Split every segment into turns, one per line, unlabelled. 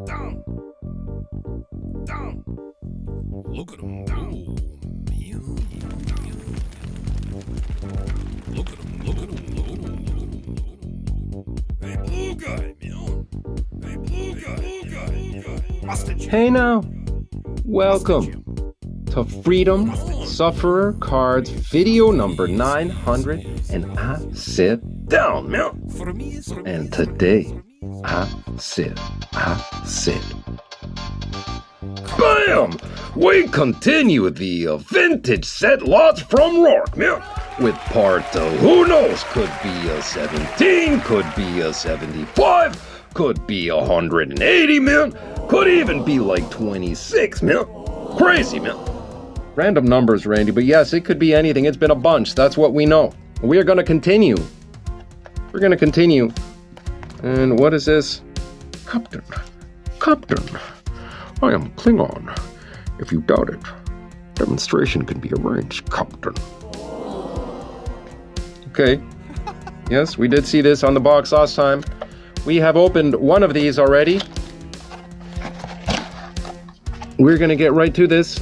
Down. Down. Look at him. Down. Look at him. Look at him. Look at him. Hey, blue guy, man. Hey, blue guy.
Hey now. Welcome to Freedom Sufferer Cards video number 900, and I sit down, man. And today, I sit. BAM! We continue the vintage set lots from Rork, man. With part, who knows, could be a 17, could be a 75, could be 180, man. Could even be like 26, man. Crazy, man. Random numbers, Randy, but yes, it could be anything. It's been a bunch. That's what we know. We are going to continue. We're going to continue. And what is this? Captain, I am Klingon. If you doubt it, demonstration can be arranged, Captain. Okay. Yes, we did see this on the box last time. We have opened one of these already. We're going to get right to this.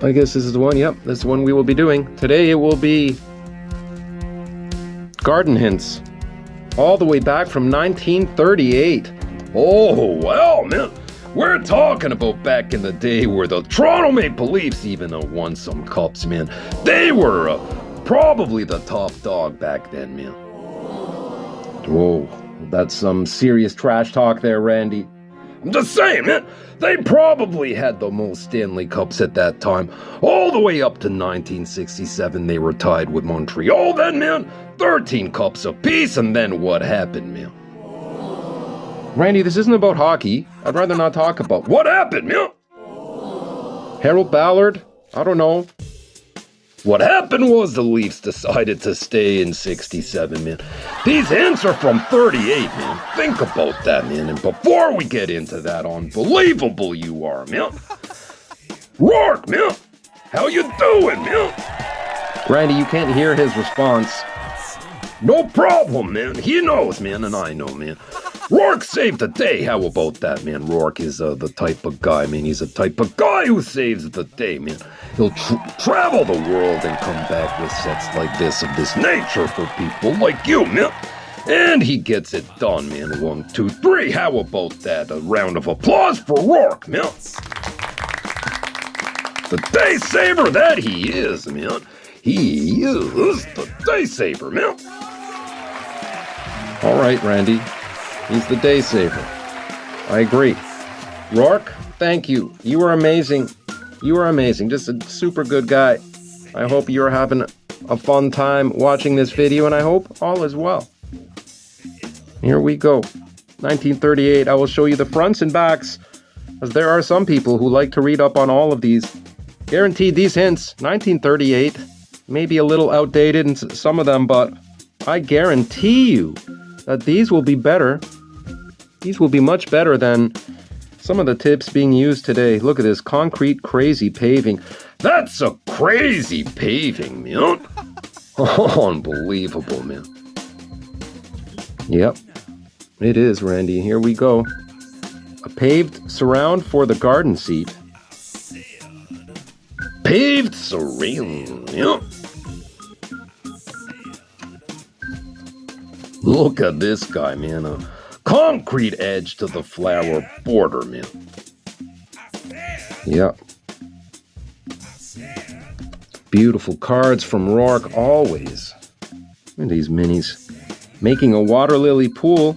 I guess this is the one. Yep, this is the one we will be doing. Today it will be garden hints. All the way back from 1938. Oh, well, man. We're talking about back in the day where the Toronto Maple Leafs even won some cups, man. They were probably the top dog back then, man. Whoa, that's some serious trash talk there, Randy. I'm just saying, man, they probably had the most Stanley Cups at that time. All the way up to 1967, they were tied with Montreal then, man. 13 cups apiece, and then what happened, man? Randy, this isn't about hockey. I'd rather not talk about what happened, man. Harold Ballard? I don't know. What happened was the Leafs decided to stay in 67, man. These hints are from 38, man. Think about that, man. And before we get into that, unbelievable you are, man. Rork, man. How you doing, man? Randy, you can't hear his response. No problem, man. He knows, man, and I know, man. Rork saved the day. How about that, man? Rork is the type of guy, man. He's the type of guy who saves the day, man. He'll travel the world and come back with sets like this of this nature for people like you, man. And he gets it done, man. 1, 2, 3. How about that? A round of applause for Rork, man. The day saver that he is, man. He is the day saver, man. All right, Randy. He's the day saver. I agree. Rork, thank you. You are amazing. You are amazing. Just a super good guy. I hope you're having a fun time watching this video, and I hope all is well. Here we go. 1938. I will show you the fronts and backs, as there are some people who like to read up on all of these. Guaranteed these hints. 1938. Maybe a little outdated in some of them, but I guarantee you that these will be better. These will be much better than some of the tips being used today. Look at this concrete crazy paving. That's a crazy paving, man. Oh, unbelievable, man. Yep, it is, Randy. Here we go. A paved surround for the garden seat. Paved surround, yep. Look at this guy, man. A concrete edge to the flower border, man. Yep. Beautiful cards from Rork, always. Look at these minis. Making a water lily pool.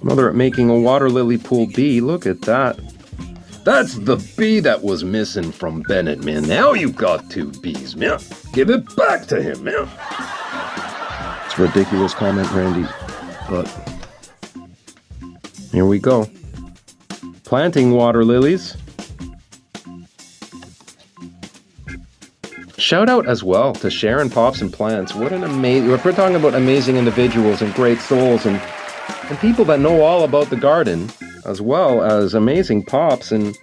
Mother at making a water lily pool bee. Look at that. That's the bee that was missing from Bennett, man. Now you've got 2 bees, man. Give it back to him, man. It's a ridiculous comment, Randy, but here we go. Planting water lilies. Shout out as well to Sharon Pops and Plants. What an amazing, if we're talking about amazing individuals and great souls and people that know all about the garden, as well as amazing pops and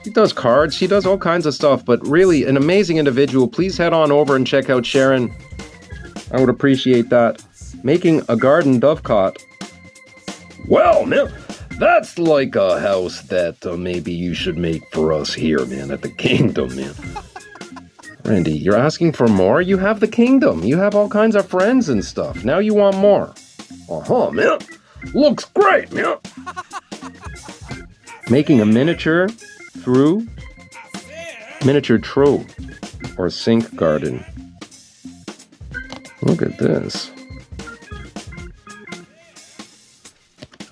He does cards, she does all kinds of stuff, but really an amazing individual. Please head on over and check out Sharon. I would appreciate that. Making a garden dovecot. Well, man, that's like a house that maybe you should make for us here, man, at the kingdom, man. Randy, you're asking for more? You have the kingdom. You have all kinds of friends and stuff. Now you want more. Uh-huh, man. Looks great, man. Making a miniature trove or sink garden. Look at this.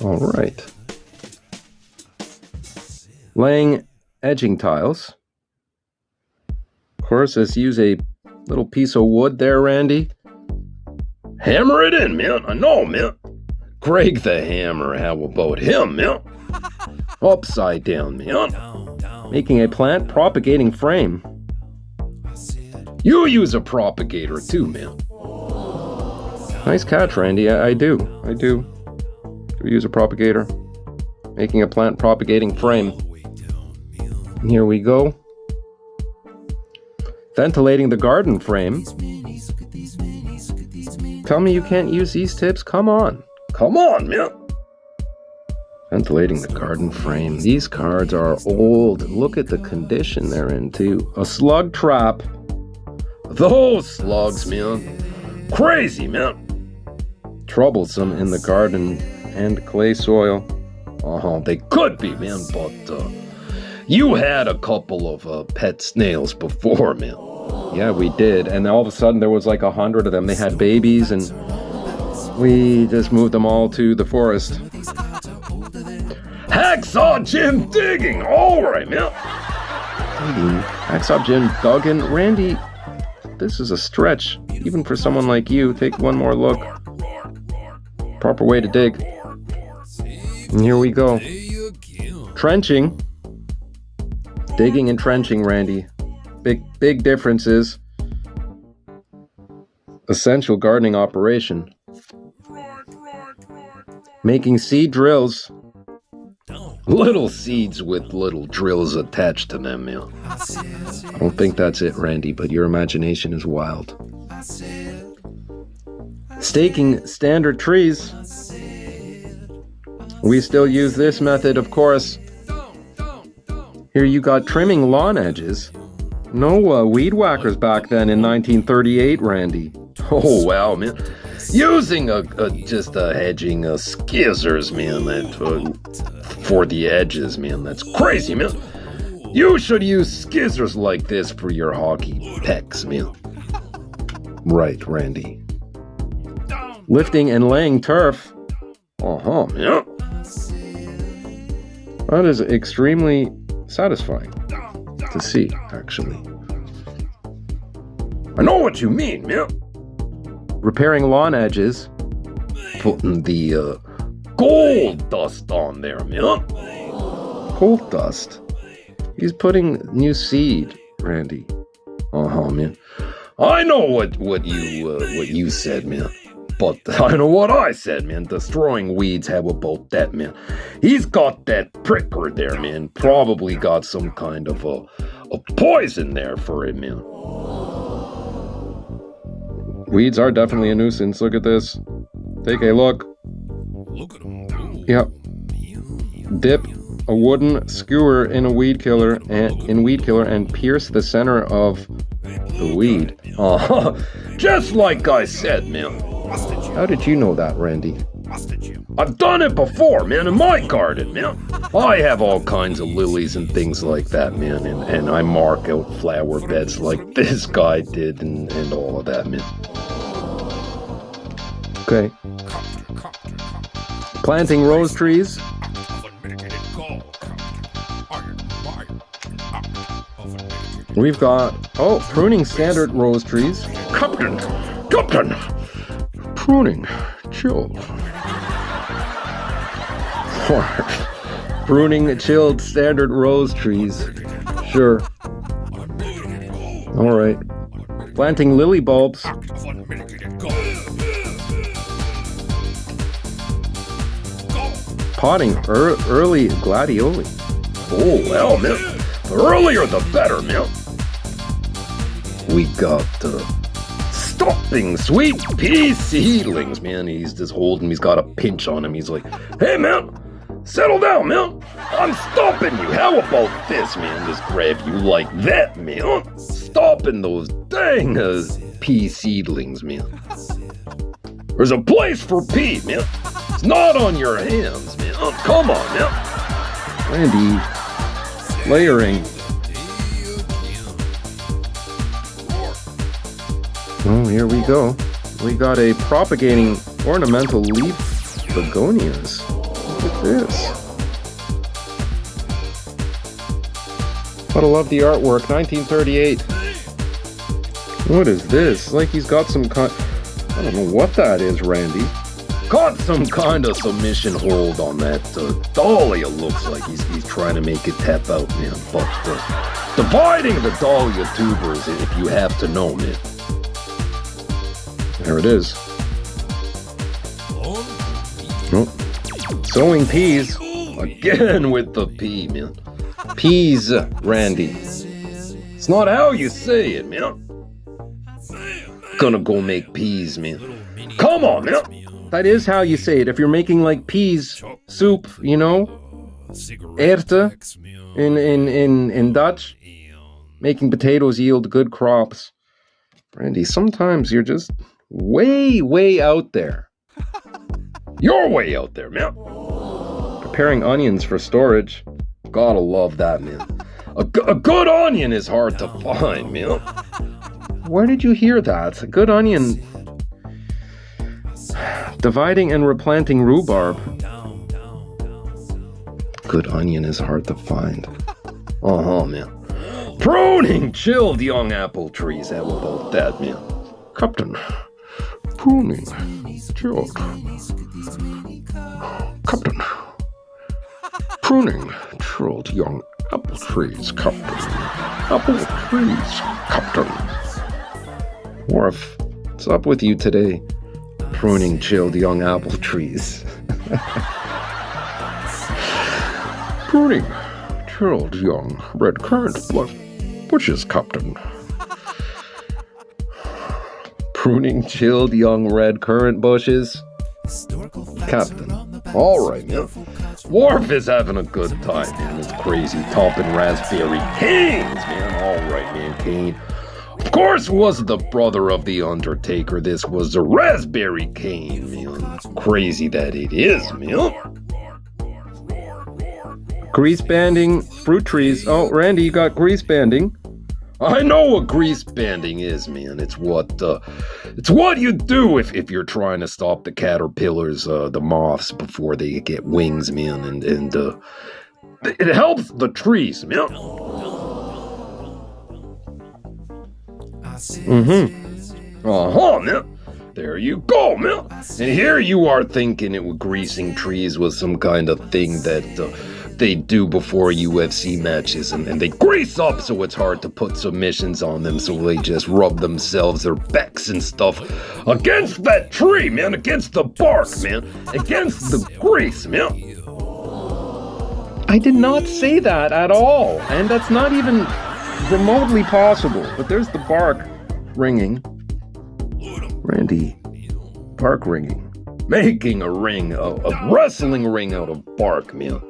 All right. Laying edging tiles. Of course, let's use a little piece of wood there, Randy. Hammer it in, man. I know, man. Greg the Hammer, how about him, man? Upside down, man. Making a plant propagating frame. You use a propagator too, man. Nice catch, Randy. I do. Do use a propagator. Making a plant propagating frame. And here we go. Ventilating the garden frame. Tell me you can't use these tips? Come on. Come on, man. Ventilating the garden frame. These cards are old. Look at the condition they're in, too. A slug trap. Those slugs, man. Crazy, man. Troublesome in the garden and clay soil. Oh, they could be, man, but you had a couple of pet snails before, man. Yeah, we did. And all of a sudden there was like 100 of them. They had babies and we just moved them all to the forest. Hacksaw Jim digging! Alright, man. Hacksaw Jim Duggan. Randy, this is a stretch. Even for someone like you. Take one more look. Proper way to dig. And here we go. Trenching. Digging and trenching, Randy. Big differences. Essential gardening operation. Making seed drills. Little seeds with little drills attached to them, man. I don't think that's it, Randy, but your imagination is wild. Staking standard trees. We still use this method, of course. Here you got trimming lawn edges. No weed whackers back then in 1938, Randy. Oh, wow, man. Using just hedging skizzers, man, for the edges, man. That's crazy, man. You should use skizzers like this for your hockey pecs, man. Right, Randy. Lifting and laying turf. Uh-huh, man. That is extremely satisfying to see, actually. I know what you mean, man. Repairing lawn edges. Putting the gold dust on there, man. Gold dust? He's putting new seed, Randy. Uh-huh, man. I know what you said, man. But I know what I said, man. Destroying weeds, how about that, man? He's got that pricker there, man. Probably got some kind of a poison there for him, man. Weeds are definitely a nuisance. Look at this. Take a look.
Look at him.
Yep. Dip a wooden skewer in a weed killer and pierce the center of the weed. Just like I said, man. How did you know that, Randy? I've done it before, man, in my garden, man. I have all kinds of lilies and things like that, man, and I mark out flower beds like this guy did and all of that, man. Okay. Planting rose trees. We've got, pruning standard rose trees. Captain! Pruning, chilled. Pruning chilled standard rose trees. Sure. Alright. Planting lily bulbs. Potting early gladioli. Oh, well, man. The earlier the better, man. We got stopping sweet pea seedlings, man. He's just holding him. He's got a pinch on him. He's like, hey, man, settle down, man. I'm stopping you. How about this, man? Just grab you like that, man. Stopping those dang pea seedlings, man. There's a place for pea, man. It's not on your hands, man. Oh, come on, man. Randy, layering. Oh, here we go. We got a propagating ornamental leaf begonias. Look at this. Gotta love the artwork. 1938. What is this? It's like he's got some kind... I don't know what that is, Randy. Got some kind of submission hold on that dahlia. Looks like he's trying to make it tap out, man. But dividing the dahlia tubers, if you have to know, man. There it is. Oh. Sowing peas. Again with the pea, man. Peas, Randy. It's not how you say it, man. Gonna go make peas, man. Come on, man. That is how you say it. If you're making like peas soup, you know, erte in Dutch, making potatoes yield good crops. Randy, sometimes you're just way out there. You're way out there, man. Preparing onions for storage. Gotta love that, man. A good onion is hard to find, man. Where did you hear that? A good onion. Dividing and replanting rhubarb. Good onion is hard to find. Uh-huh, man. Pruning chilled young apple trees. How about that, man? Captain. Pruning chilled. Captain. Pruning chilled young apple trees, Captain. Apple trees, Captain. Worf, what's up with you today? Pruning chilled young apple trees. Pruning chilled young red currant bushes, Captain. Pruning chilled young red currant bushes, Captain. All right, man. Worf is having a good time, man. It's crazy. Topping raspberry canes, man. All right, man. Cane. Of course was the brother of the Undertaker. This was the raspberry cane, man. Crazy that it is, man. Grease banding fruit trees. Oh, Randy, you got grease banding. I know what grease banding is, man. It's what you do if you're trying to stop the caterpillars, the moths before they get wings, man. And it helps the trees, man. Uh-huh, man. There you go, man. And here you are thinking greasing trees was some kind of thing that they do before UFC matches, and they grease up so it's hard to put submissions on them, so they just rub themselves, their backs and stuff against that tree, man, against the bark, man, against the grease, man. I did not say that at all, and that's not even remotely possible, but there's the bark ringing. Randy, bark ringing. Making a ring, a wrestling ring out of bark, man.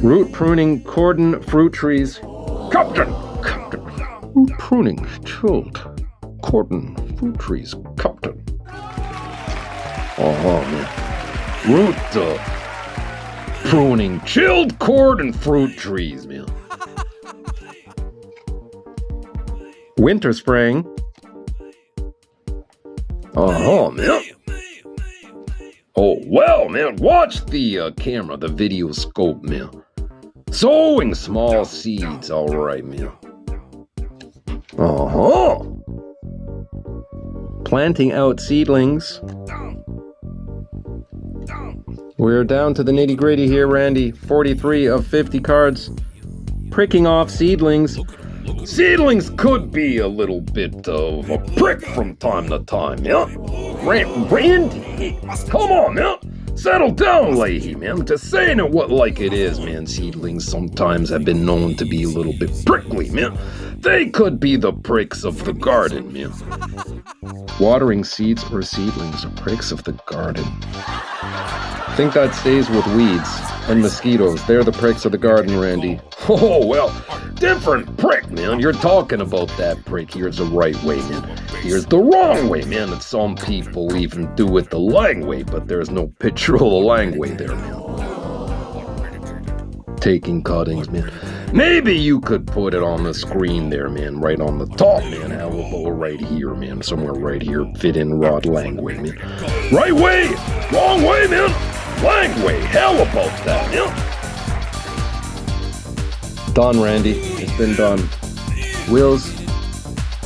Root pruning cordon fruit trees. Captain! Root pruning chilled cordon fruit trees. Captain. Oh, man. Root pruning chilled cordon fruit trees, man. Winter spraying. Oh, man. Oh, well, man. Watch the camera, the video scope, man. Sowing small seeds, all right, man. Uh-huh. Planting out seedlings. We're down to the nitty-gritty here, Randy. 43 of 50 cards. Pricking off seedlings. Seedlings could be a little bit of a prick from time to time, yeah? Randy, come on, man. Settle down, Leahy, man. Just saying it what like it is, man. Seedlings sometimes have been known to be a little bit prickly, man. They could be the pricks of the garden, man. Watering seeds or seedlings are pricks of the garden. I think that stays with weeds and mosquitoes. They're the pricks of the garden, Randy. Oh, well, different prick, man. You're talking about that prick. Here's the right way, man. Here's the wrong way, man. And some people even do it the lang way, but there's no picture of the lang way there, man. Taking cuttings, man. Maybe you could put it on the screen there, man. Right on the top, man. How about right here, man? Somewhere right here. Fit in Rod lang way, man. Right way! Wrong way, man! Lang way! How about that, man? Done, Randy. It's been done. Wills.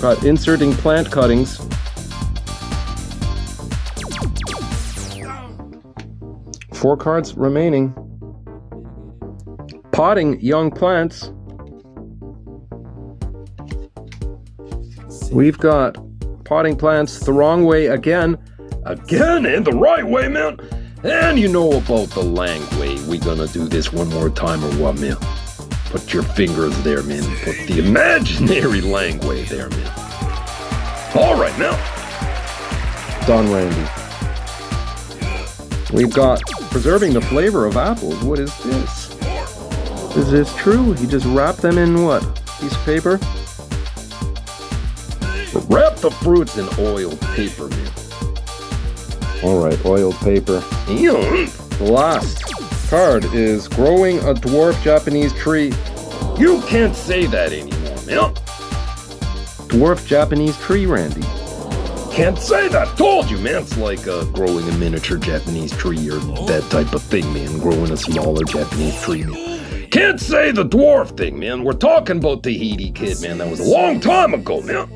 Got inserting plant cuttings. Four cards remaining. Potting young plants. We've got potting plants the wrong way again. Again and the right way, man. And you know about the lang way. We gonna do this one more time or what, man? Put your fingers there, man. Put the imaginary lang way there, man. All right, now. Done, Randy. We've got preserving the flavor of apples. What is this? Is this true? You just wrap them in what? Piece of paper? Wrap the fruits in oiled paper, man. Alright, oiled paper. The last card is growing a dwarf Japanese tree. You can't say that anymore, man. Dwarf Japanese tree, Randy. Can't say that. Told you, man. It's like growing a miniature Japanese tree or that type of thing, man. Growing a smaller Japanese tree, man. Can't say the dwarf thing, man. We're talking about Tahiti Kid, man. That was a long time ago, man.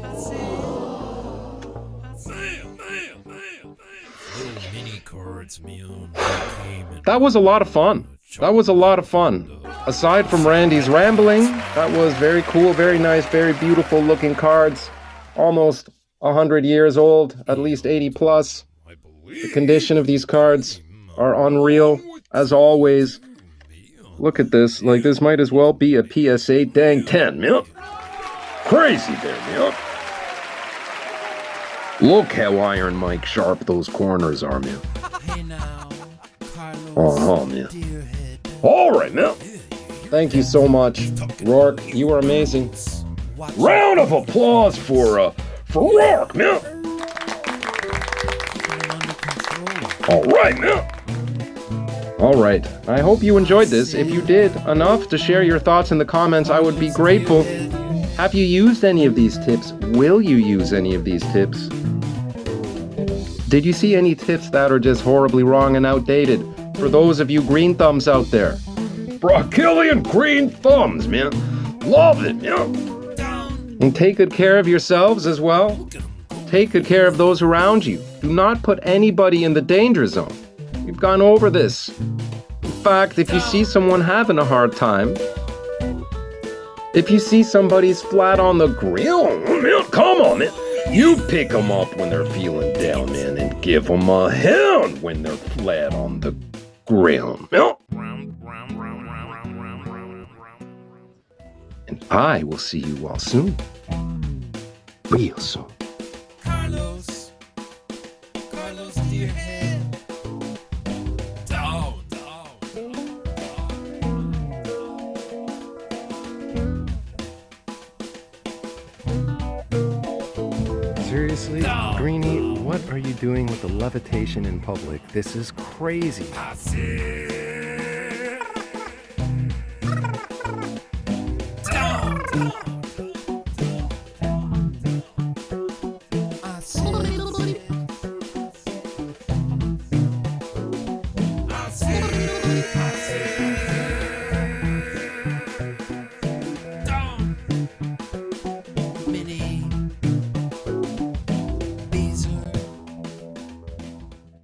That was a lot of fun. That was a lot of fun. Aside from Randy's rambling, that was very cool, very nice, very beautiful looking cards. Almost 100 years old, at least 80 plus. The condition of these cards are unreal, as always. Look at this, like this might as well be a PSA dang 10, man. Crazy there, man. Look how Iron Mike sharp those corners are, man. Oh, man. Alright, man. Thank you so much, Rork. You were amazing. Round of applause for Rork, man. Alright, man. Alright, I hope you enjoyed this. If you did enough to share your thoughts in the comments, I would be grateful. Have you used any of these tips? Will you use any of these tips? Did you see any tips that are just horribly wrong and outdated? For those of you green thumbs out there. Brockillian green thumbs, man. Love it, man. And take good care of yourselves as well. Take good care of those around you. Do not put anybody in the danger zone. We've gone over this. In fact, if you see someone having a hard time, if you see somebody's flat on the ground, man, come on, man. You pick them up when they're feeling down, man, and give them a hand when they're flat on the ground, man. And I will see you all soon. Real soon.
Carlos, dear head. Down.
Seriously, Greenie, what are you doing with the levitation in public? This is crazy.
I see. Down.